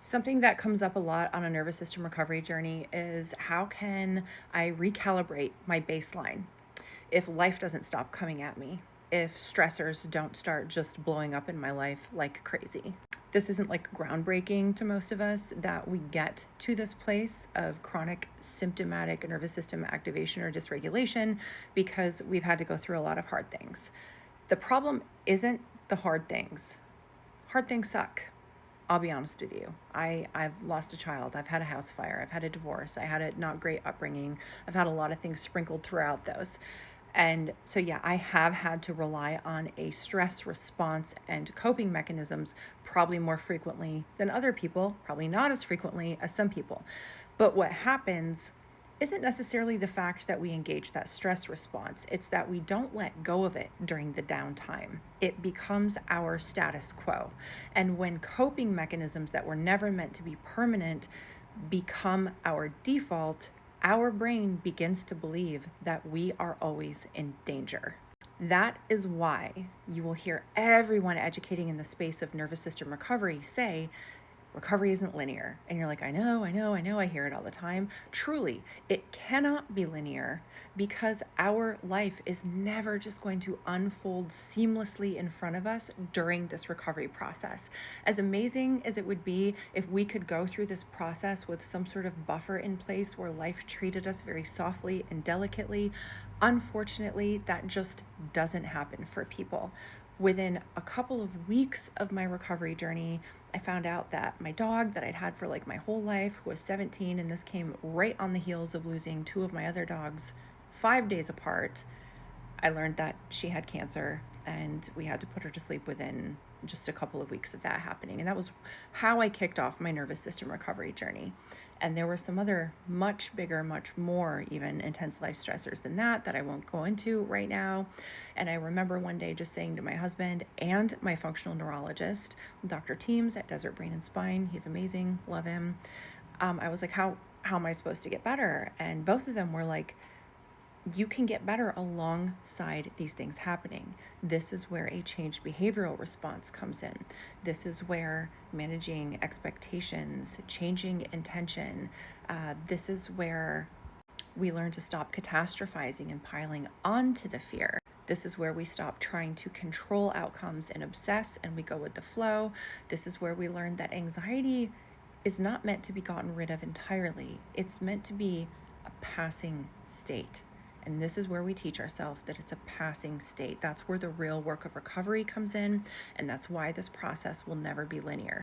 Something that comes up a lot on a nervous system recovery journey is how can I recalibrate my baseline if life doesn't stop coming at me, if stressors don't start just blowing up in my life like crazy. This isn't like groundbreaking to most of us that we get to this place of chronic symptomatic nervous system activation or dysregulation because we've had to go through a lot of hard things. The problem isn't the hard things. Hard things suck. I'll be honest with you. I've lost a child. I've had a house fire. I've had a divorce. I had a not great upbringing. I've had a lot of things sprinkled throughout those. And so, yeah, I have had to rely on a stress response and coping mechanisms probably more frequently than other people, probably not as frequently as some people. But what happens isn't necessarily the fact that we engage that stress response. It's that we don't let go of it during the downtime. It becomes our status quo. And when coping mechanisms that were never meant to be permanent become our default, our brain begins to believe that we are always in danger. That is why you will hear everyone educating in the space of nervous system recovery say, recovery isn't linear. And you're like, I know, I hear it all the time. Truly, it cannot be linear because our life is never just going to unfold seamlessly in front of us during this recovery process. As amazing as it would be if we could go through this process with some sort of buffer in place where life treated us very softly and delicately, unfortunately, that just doesn't happen for people. Within a couple of weeks of my recovery journey, I found out that my dog that I'd had for like my whole life, who was 17, and this came right on the heels of losing two of my other dogs 5 days apart. I learned that she had cancer and we had to put her to sleep within just a couple of weeks of that happening. And that was how I kicked off my nervous system recovery journey. And there were some other much bigger, much more even intense life stressors than that I won't go into right now. And I remember one day just saying to my husband and my functional neurologist, Dr. Teams at Desert Brain and Spine, he's amazing, love him. I was like, how am I supposed to get better? And both of them were like, you can get better alongside these things happening. This is where a changed behavioral response comes in. This is where managing expectations, changing intention, this is where we learn to stop catastrophizing and piling onto the fear. This is where we stop trying to control outcomes and obsess and we go with the flow. This is where we learn that anxiety is not meant to be gotten rid of entirely. It's meant to be a passing state. And this is where we teach ourselves that it's a passing state. That's where the real work of recovery comes in. And that's why this process will never be linear.